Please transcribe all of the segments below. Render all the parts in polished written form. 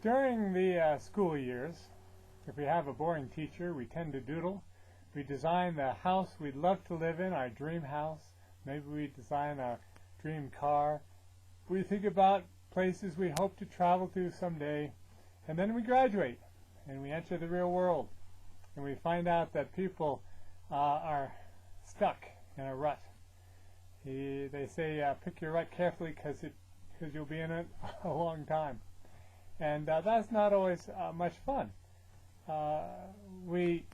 During the school years, if we have a boring teacher, we tend to doodle. We design the house we'd love to live in, our dream house. Maybe we design our dream car. We think about places we hope to travel to someday. And then we graduate and we enter the real world. And we find out that people are stuck in a rut. They say pick your rut carefully because you'll be in it a long time. And that's not always much fun. We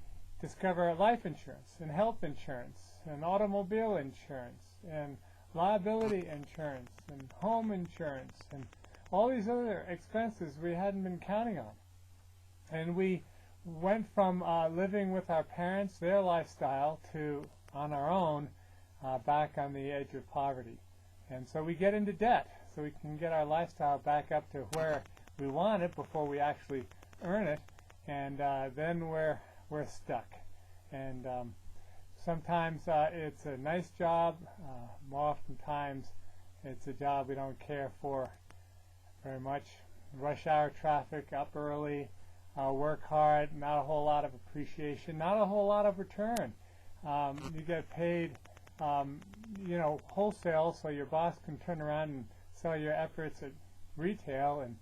discover life insurance and health insurance and automobile insurance and liability insurance and home insurance and all these other expenses we hadn't been counting on. And we went from living with our parents, their lifestyle, to on our own, back on the edge of poverty. And so we get into debt so we can get our lifestyle back up to where we want it before we actually earn it, and then we're stuck. And sometimes it's a nice job. More oftentimes it's a job we don't care for very much. Rush hour traffic, up early, work hard, not a whole lot of appreciation, not a whole lot of return. You get paid wholesale, so your boss can turn around and sell your efforts at retail, and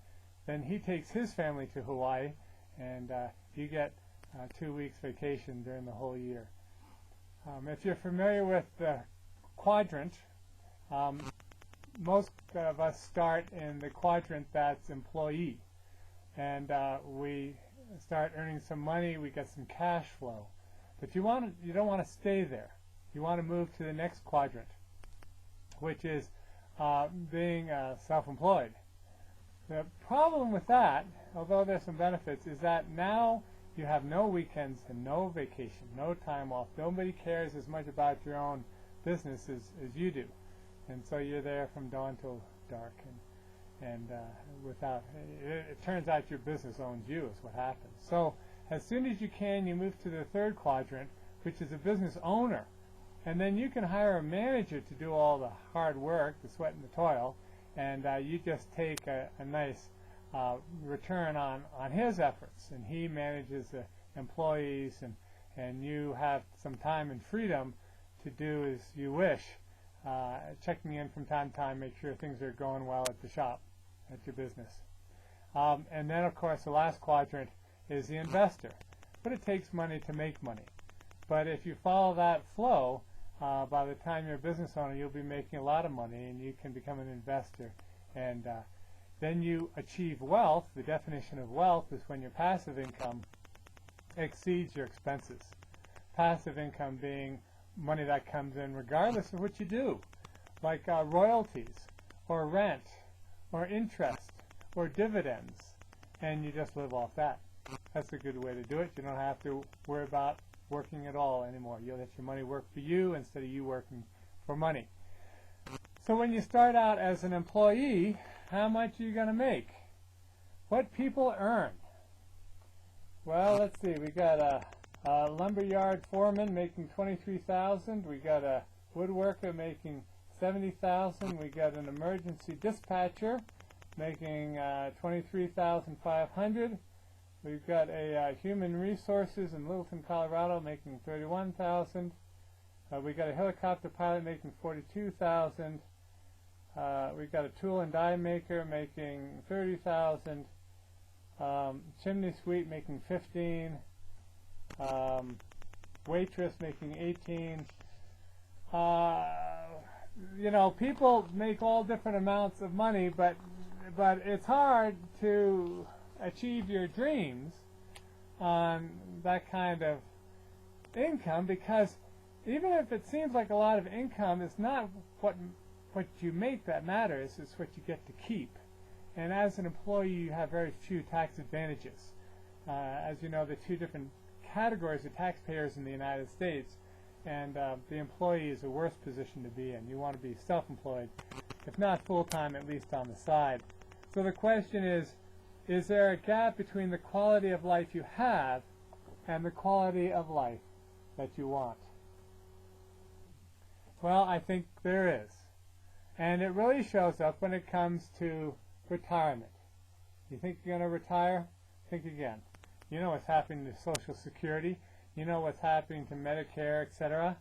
then he takes his family to Hawaii, and you get 2 weeks vacation during the whole year. If you're familiar with the quadrant, most of us start in the quadrant that's employee, and we start earning some money, we get some cash flow. But you don't want to stay there. You want to move to the next quadrant, which is being self-employed. The problem with that, although there's some benefits, is that now you have no weekends and no vacation, no time off. Nobody cares as much about your own business as you do. And so you're there from dawn till dark. And it turns out your business owns you is what happens. So as soon as you can, you move to the third quadrant, which is a business owner. And then you can hire a manager to do all the hard work, the sweat and the toil, and you just take a nice return on his efforts. And he manages the employees, and you have some time and freedom to do as you wish, checking in from time to time, make sure things are going well at the shop, at your business. And then, of course, the last quadrant is the investor. But it takes money to make money. But if you follow that flow, by the time you're a business owner, you'll be making a lot of money, and you can become an investor. And then you achieve wealth. The definition of wealth is when your passive income exceeds your expenses. Passive income being money that comes in regardless of what you do, like royalties, or rent, or interest, or dividends, and you just live off that. That's a good way to do it. You don't have to worry about working at all anymore. You'll let your money work for you instead of you working for money. So when you start out as an employee, how much are you going to make? What people earn? Well, let's see. We got a lumberyard foreman making $23,000. We got a woodworker making $70,000. We got an emergency dispatcher making $23,500. We've got a human resources in Littleton, Colorado, making $31,000. We got a helicopter pilot making $42,000. We've got a tool and die maker making $30,000. Chimney sweep making $15,000. Waitress making $18,000. People make all different amounts of money, but it's hard to achieve your dreams on that kind of income, because even if it seems like a lot of income, it's not what you make that matters, it's what you get to keep. And as an employee, you have very few tax advantages. As you know, there are two different categories of taxpayers in the United States, and the employee is the worst position to be in. You want to be self-employed, if not full-time, at least on the side. So the question is there a gap between the quality of life you have and the quality of life that you want? Well, I think there is. And it really shows up when it comes to retirement. You think you're going to retire? Think again. You know what's happening to Social Security. You know what's happening to Medicare, etc.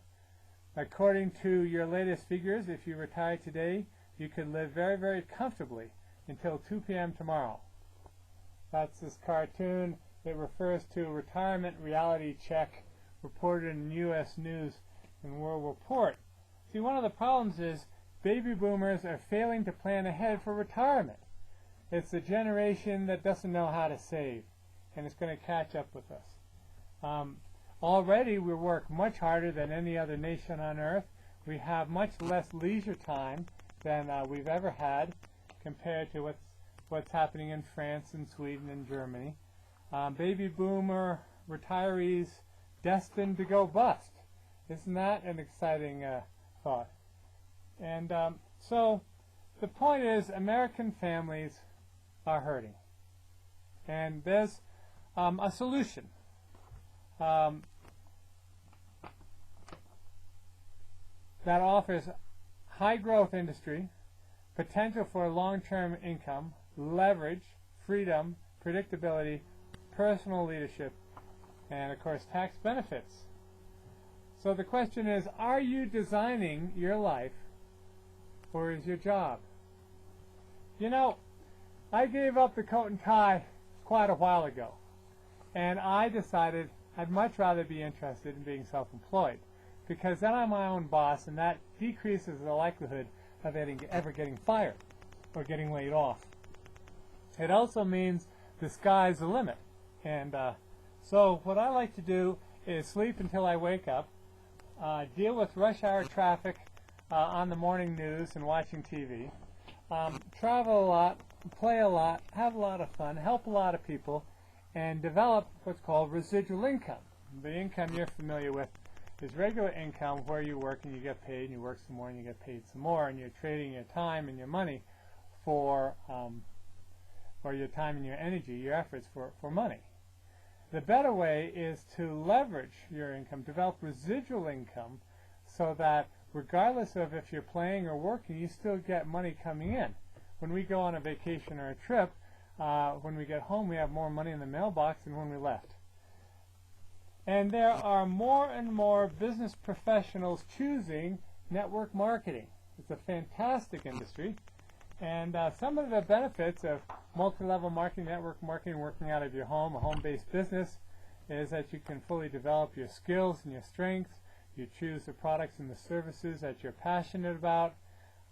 According to your latest figures, if you retire today, you could live very, very comfortably until 2 p.m. tomorrow. That's this cartoon. It refers to retirement reality check reported in U.S. News and World Report. See, one of the problems is baby boomers are failing to plan ahead for retirement. It's a generation that doesn't know how to save, and it's going to catch up with us. Already we work much harder than any other nation on earth. We have much less leisure time than we've ever had compared to what's happening in France and Sweden and Germany. Baby boomer retirees destined to go bust. Isn't that an exciting thought? And so the point is, American families are hurting. And there's a solution. That offers high growth industry, potential for long-term income, leverage, freedom, predictability, personal leadership, and of course tax benefits. So the question is, are you designing your life, or is your job? You know, I gave up the coat and tie quite a while ago, and I decided I'd much rather be interested in being self-employed, because then I'm my own boss, and that decreases the likelihood of ever getting fired or getting laid off. It also means the sky's the limit. And so what I like to do is sleep until I wake up, deal with rush hour traffic on the morning news and watching TV, travel a lot, play a lot, have a lot of fun, help a lot of people, and develop what's called residual income. The income you're familiar with is regular income, where you work and you get paid, and you work some more and you get paid some more, and you're trading your time and your money for your time and your energy, your efforts for money. The better way is to leverage your income, develop residual income, so that regardless of if you're playing or working, you still get money coming in. When we go on a vacation or a trip, when we get home, we have more money in the mailbox than when we left. And there are more and more business professionals choosing network marketing. It's a fantastic industry. And some of the benefits of multi-level marketing, network marketing, working out of your home, a home-based business, is that you can fully develop your skills and your strengths. You choose the products and the services that you're passionate about.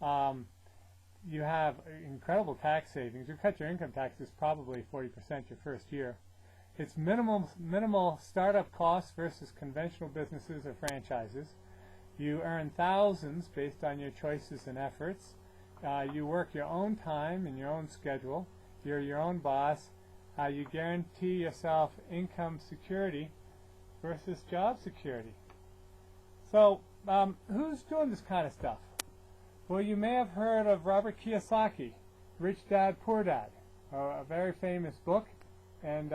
You have incredible tax savings. You cut your income taxes probably 40% your first year. It's minimal startup costs versus conventional businesses or franchises. You earn thousands based on your choices and efforts. You work your own time and your own schedule. You're your own boss. You guarantee yourself income security versus job security. So who's doing this kind of stuff? Well, you may have heard of Robert Kiyosaki, Rich Dad, Poor Dad, a very famous book, and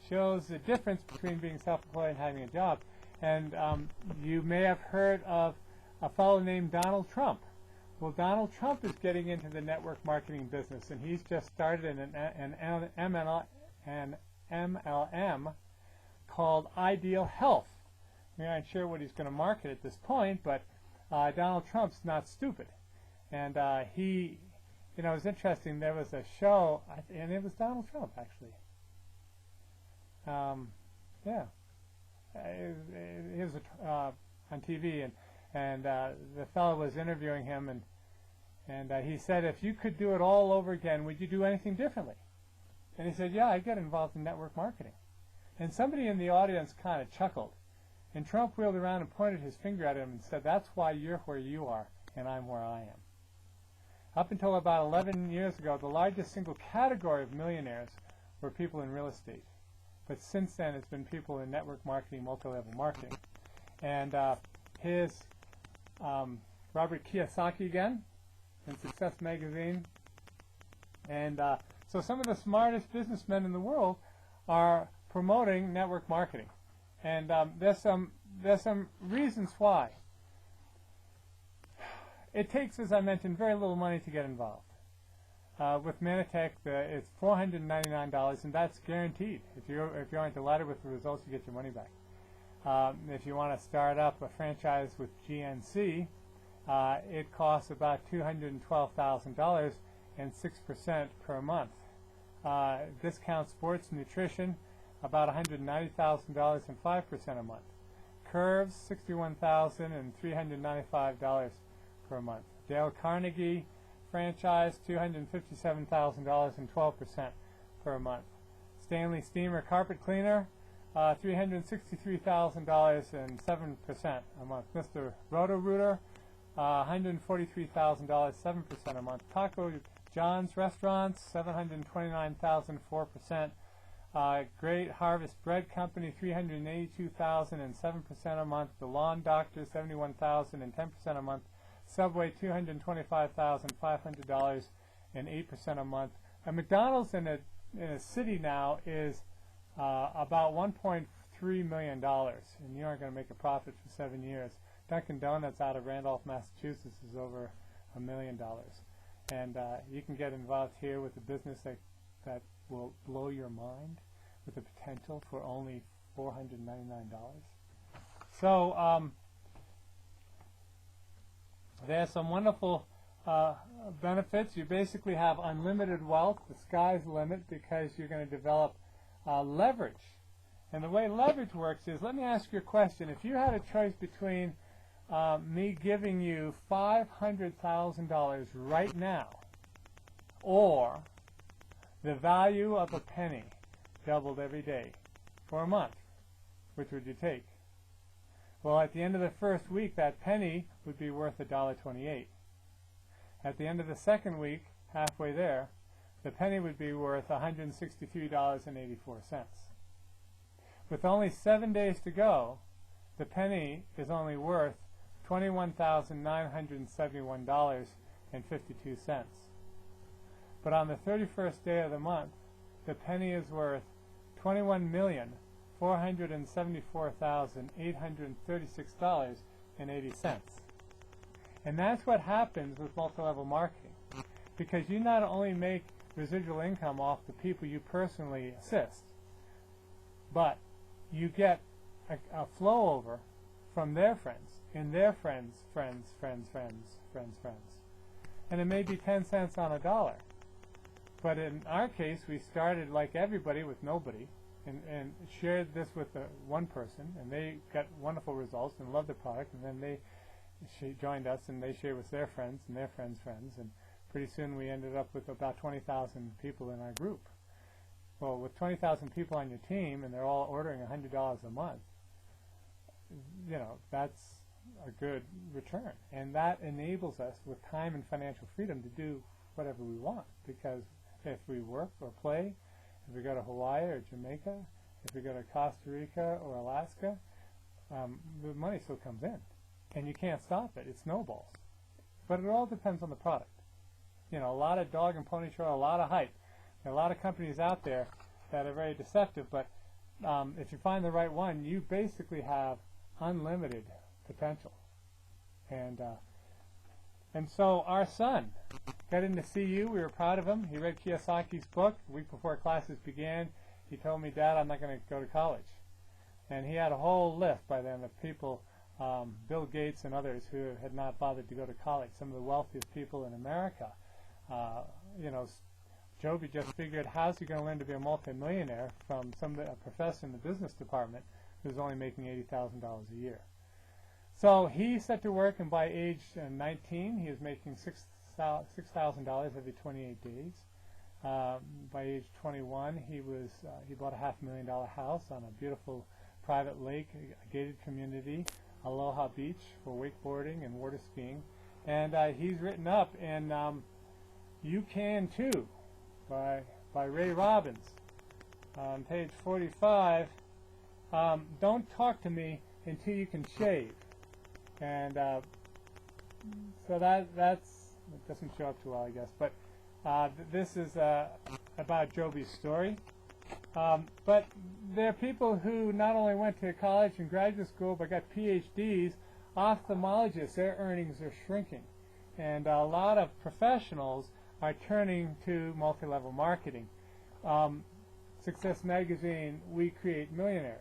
shows the difference between being self-employed and having a job. And you may have heard of a fellow named Donald Trump. Well, Donald Trump is getting into the network marketing business, and he's just started an MLM called Ideal Health. I'm not sure what he's going to market at this point, but Donald Trump's not stupid. And he, you know, it was interesting. There was a show, and it was Donald Trump, actually. Yeah. He was on TV, and the fellow was interviewing him, and he said, if you could do it all over again, would you do anything differently? And he said, yeah, I'd get involved in network marketing. And somebody in the audience kind of chuckled, and Trump wheeled around and pointed his finger at him and said, that's why you're where you are, and I'm where I am. Up until about 11 years ago, the largest single category of millionaires were people in real estate. But since then, it's been people in network marketing, multi-level marketing. And here's Robert Kiyosaki again in Success Magazine. And so some of the smartest businessmen in the world are promoting network marketing. And there's some reasons why. It takes, as I mentioned, very little money to get involved. With Manatech, it's $499, and that's guaranteed. If you aren't delighted with the results, you get your money back. If you want to start up a franchise with GNC, it costs about $212,000 and 6% per month. Discount sports nutrition, about $190,000 and 5% a month. Curves, $61,000 and $395 per month. Dale Carnegie franchise, $257,000 and 12% per month. Stanley Steamer carpet cleaner, $363,000 and 7% a month. Mr. Roto-Rooter, $143,000, 7% a month. Taco John's Restaurants, $729,000, 4%. Great Harvest Bread Company, $382,000 and 7% a month. The Lawn Doctor, $71,000 and 10% a month. Subway, $225,500 and 8% a month. A McDonald's in a city now is about $1.3 million, and you aren't going to make a profit for 7 years. Dunkin' Donuts out of Randolph, Massachusetts is over $1 million. And you can get involved here with a business that will blow your mind with the potential for only $499. So there's some wonderful benefits. You basically have unlimited wealth. The sky's the limit because you're going to develop leverage. And the way leverage works is, let me ask you a question. If you had a choice between me giving you $500,000 right now or the value of a penny doubled every day for a month, which would you take? Well, at the end of the first week, that penny would be worth $1.28. At the end of the second week, halfway there, the penny would be worth $163.84. With only 7 days to go, the penny is only worth $21,971.52. But on the 31st day of the month, the penny is worth $21,474,836.80. And that's what happens with multi-level marketing, because you not only make residual income off the people you personally assist, but you get a flow over from their friends, and their friends, friends. And it may be 10 cents on a dollar. But in our case, we started like everybody with nobody, and shared this with one person, and they got wonderful results and loved the product, and then they joined us, and they shared with their friends and their friends' friends, and pretty soon we ended up with about 20,000 people in our group. Well, with 20,000 people on your team, and they're all ordering $100 a month, you know, that's a good return. And that enables us, with time and financial freedom, to do whatever we want, because if we work or play, if we go to Hawaii or Jamaica, if we go to Costa Rica or Alaska, the money still comes in. And you can't stop it. It snowballs. But it all depends on the product. You know, a lot of dog and pony show, a lot of hype. There are a lot of companies out there that are very deceptive, but if you find the right one, you basically have unlimited potential. And so our son got into CU. We were proud of him. He read Kiyosaki's book. The week before classes began, he told me, "Dad, I'm not going to go to college." And he had a whole list by then of people, Bill Gates and others, who had not bothered to go to college, some of the wealthiest people in America. You know, Joby just figured, how's he going to learn to be a multimillionaire from a professor in the business department who's only making $80,000 a year? So he set to work, and by age 19, he was making $6,000 every 28 days. By age 21, he bought a $500,000 house on a beautiful private lake, a gated community, Aloha Beach, for wakeboarding and water skiing. And he's written up in "You Can Too" by Ray Robbins on page 45. Don't talk to me until you can shave. And so that's, it doesn't show up too well, I guess. But this is about Joby's story. But there are people who not only went to college and graduate school, but got PhDs. Ophthalmologists, their earnings are shrinking. And a lot of professionals are turning to multi-level marketing. Success Magazine, we create millionaires.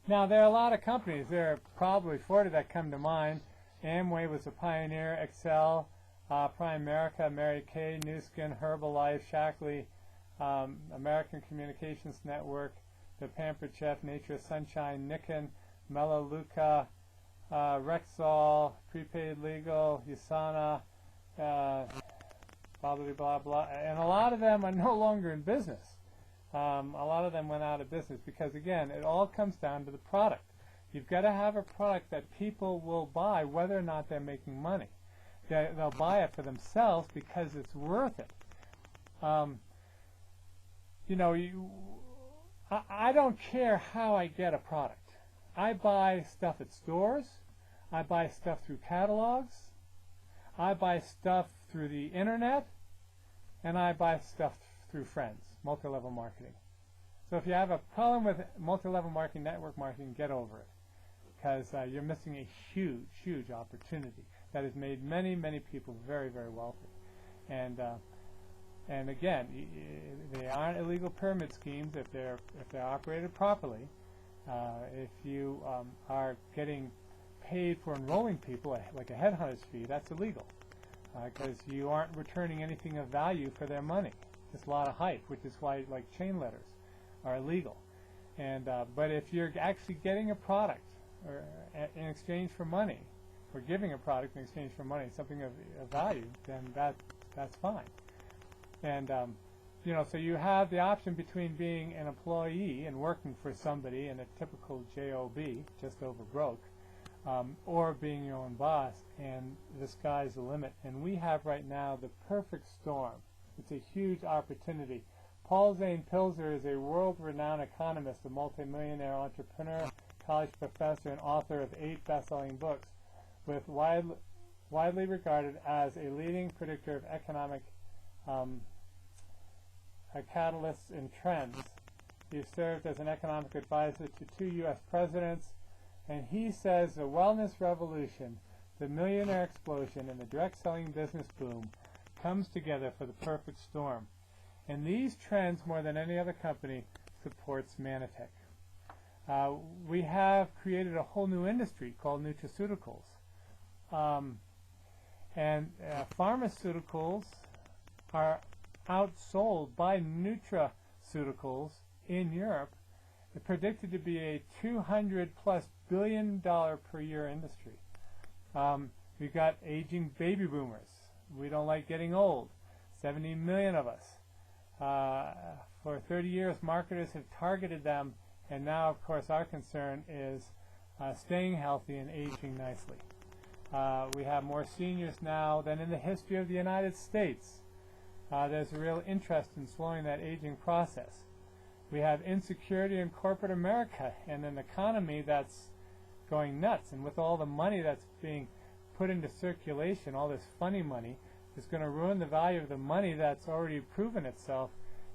Now, there are a lot of companies. There are probably 40 that come to mind. Amway was a pioneer, Excel, Primerica, Mary Kay, Nu Skin, Herbalife, Shaklee, American Communications Network, The Pampered Chef, Nature Sunshine, Nikon, Melaleuca, Rexall, Prepaid Legal, USANA, blah, blah, blah, blah. And a lot of them are no longer in business. A lot of them went out of business because, again, it all comes down to the product. You've got to have a product that people will buy whether or not they're making money. They'll buy it for themselves because it's worth it. You know, I don't care how I get a product. I buy stuff at stores. I buy stuff through catalogs. I buy stuff through the internet. And I buy stuff through friends, multi-level marketing. So if you have a problem with multi-level marketing, network marketing, get over it. Because you're missing a huge, huge opportunity that has made many, many people very, very wealthy. And again, they aren't illegal pyramid schemes if they're operated properly. If you are getting paid for enrolling people like a headhunter's fee, that's illegal because you aren't returning anything of value for their money. Just a lot of hype, which is why like chain letters are illegal. And but if you're actually getting a product or in exchange for money, or giving a product in exchange for money, something of value, then that's fine. And you know, so you have the option between being an employee and working for somebody in a typical job, just over broke, or being your own boss, and the sky's the limit. And we have right now the perfect storm. It's a huge opportunity. Paul Zane Pilzer is a world-renowned economist, a multimillionaire entrepreneur, college professor, and author of 8 best-selling books, with widely regarded as a leading predictor of economic catalysts and trends. He served as an economic advisor to 2 U.S. presidents, and he says the wellness revolution, the millionaire explosion, and the direct selling business boom comes together for the perfect storm. And these trends, more than any other company, supports Manatech. We have created a whole new industry called nutraceuticals. Pharmaceuticals are outsold by nutraceuticals in Europe. It's predicted to be a $200+ billion per year industry. We've got aging baby boomers. We don't like getting old. 70 million of us. For 30 years, marketers have targeted them, and now, of course, our concern is staying healthy and aging nicely. We have more seniors now than in the history of the United States. There's a real interest in slowing that aging process. We have insecurity in corporate America and an economy that's going nuts. And with all the money that's being put into circulation, all this funny money, is going to ruin the value of the money that's already proven itself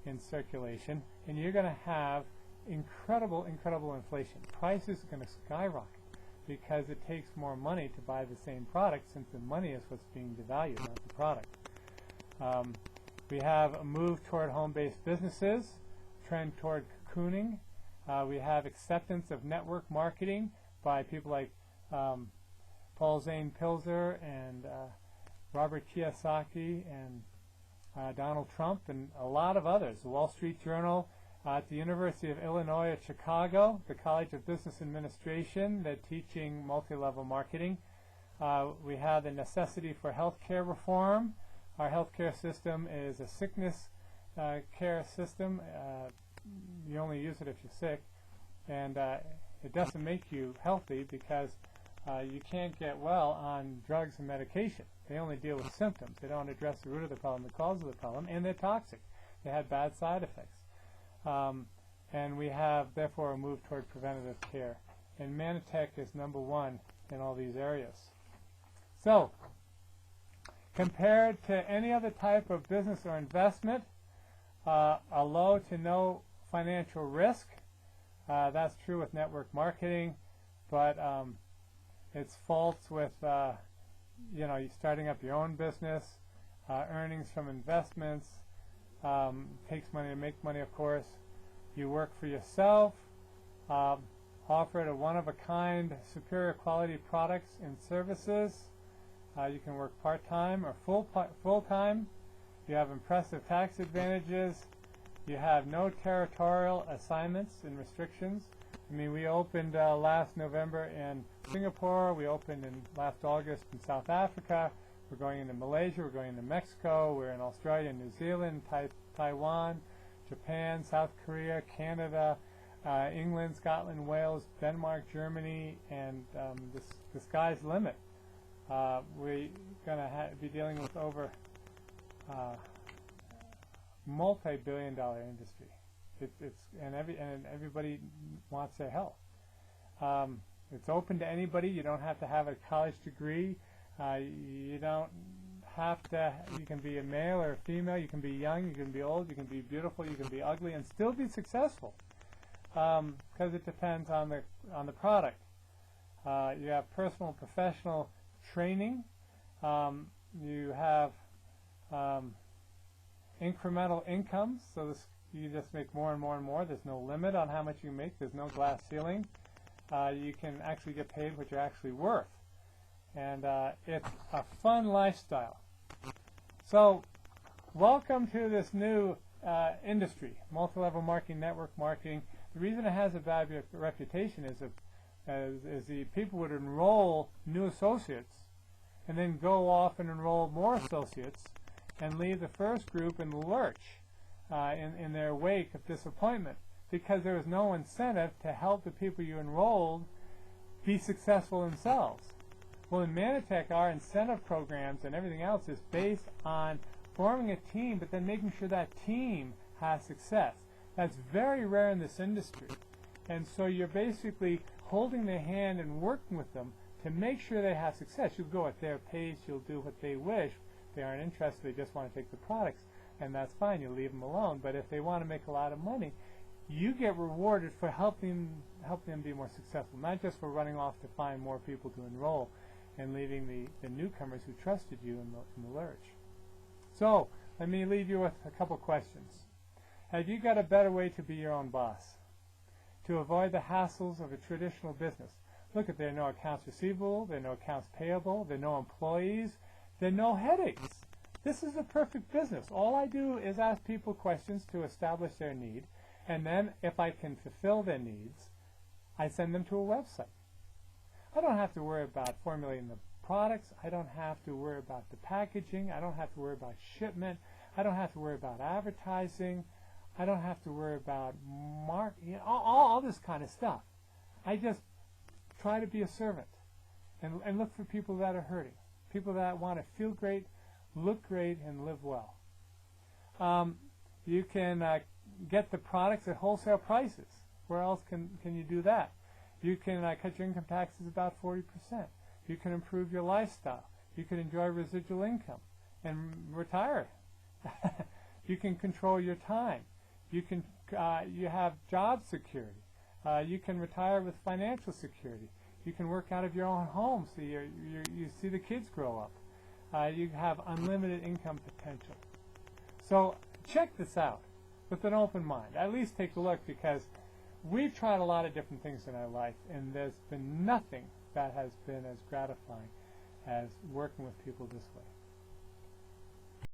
in circulation. And you're going to have incredible, incredible inflation. Prices are going to skyrocket because it takes more money to buy the same product, since the money is what's being devalued, not the product. We have a move toward home-based businesses, trend toward cocooning. We have acceptance of network marketing by people like Paul Zane Pilzer and Robert Kiyosaki and Donald Trump and a lot of others. The Wall Street Journal, at the University of Illinois at Chicago, the College of Business Administration, they're teaching multi-level marketing. We have the necessity for healthcare reform. Our healthcare system is a sickness care system. You only use it if you're sick, and it doesn't make you healthy because you can't get well on drugs and medication. They only deal with symptoms. They don't address the root of the problem, the cause of the problem, and they're toxic. They have bad side effects. And we have, therefore, a move toward preventative care. And Manatech is #1 in all these areas. So, compared to any other type of business or investment, a low to no financial risk. That's true with network marketing, but it's false with you starting up your own business. earnings from investments, takes money to make money, of course. You work for yourself, offer a one-of-a-kind, superior quality products and services. You can work part-time or full-time. You have impressive tax advantages. You have no territorial assignments and restrictions. I mean, we opened last November in Singapore. We opened in last August in South Africa. We're going into Malaysia. We're going into Mexico. We're in Australia, New Zealand, Taiwan, Japan, South Korea, Canada, England, Scotland, Wales, Denmark, Germany, and the sky's the limit. We're going to be dealing with over multi-billion-dollar industry. And everybody wants their help. It's open to anybody. You don't have to have a college degree. You don't have to. You can be a male or a female. You can be young. You can be old. You can be beautiful. You can be ugly, and still be successful. Because it depends on the product. You have personal and professional training. You have incremental incomes, so you just make more and more and more. There's no limit on how much you make. There's no glass ceiling. You can actually get paid what you're actually worth. And it's a fun lifestyle. So welcome to this new industry, multi-level marketing, network marketing. The reason it has a bad reputation is the people would enroll new associates and then go off and enroll more associates and leave the first group in the lurch in their wake of disappointment, because there was no incentive to help the people you enrolled be successful themselves. Well, in Manatech, our incentive programs and everything else is based on forming a team, but then making sure that team has success. That's very rare in this industry. And so you're basically holding their hand and working with them to make sure they have success. You'll go at their pace. You'll do what they wish. They aren't interested. They just want to take the products, and that's fine. You leave them alone. But if they want to make a lot of money, you get rewarded for helping them be more successful, not just for running off to find more people to enroll and leaving the newcomers who trusted you in the lurch. So let me leave you with a couple questions. Have you got a better way to be your own boss? To avoid the hassles of a traditional business. Look, there are no accounts receivable, there are no accounts payable, there are no employees, there are no headaches. This is a perfect business. All I do is ask people questions to establish their need, and then if I can fulfill their needs, I send them to a website. I don't have to worry about formulating the products. I don't have to worry about the packaging. I don't have to worry about shipment. I don't have to worry about advertising. I don't have to worry about marketing, all this kind of stuff. I just try to be a servant and look for people that are hurting, people that want to feel great, look great, and live well. You can get the products at wholesale prices. Where else can you do that? You can cut your income taxes about 40%. You can improve your lifestyle. You can enjoy residual income and retire. You can control your time. You have job security. You can retire with financial security. You can work out of your own home so you see the kids grow up. You have unlimited income potential. So check this out with an open mind. At least take a look, because we've tried a lot of different things in our life, and there's been nothing that has been as gratifying as working with people this way.